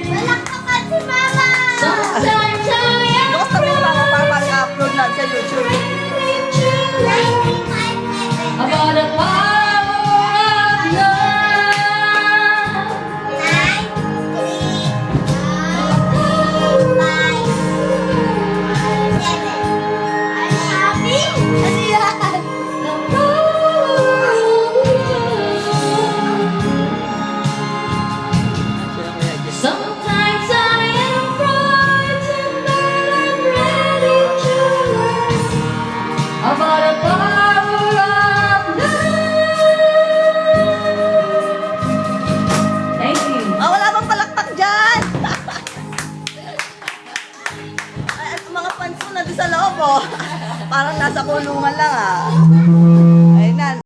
Malakpakan si Mama! Sometimes I am Bukas kami mga para mag-upload lang sa YouTube. about the power of love. The power of love. Sometimes I am frightened, but I'm ready to learn about the power of love. Thank you. Wala bang palakpak dyan? Ay, at mga fans mo na doon sa loob, oh. Parang nasa kulungan lang, ah.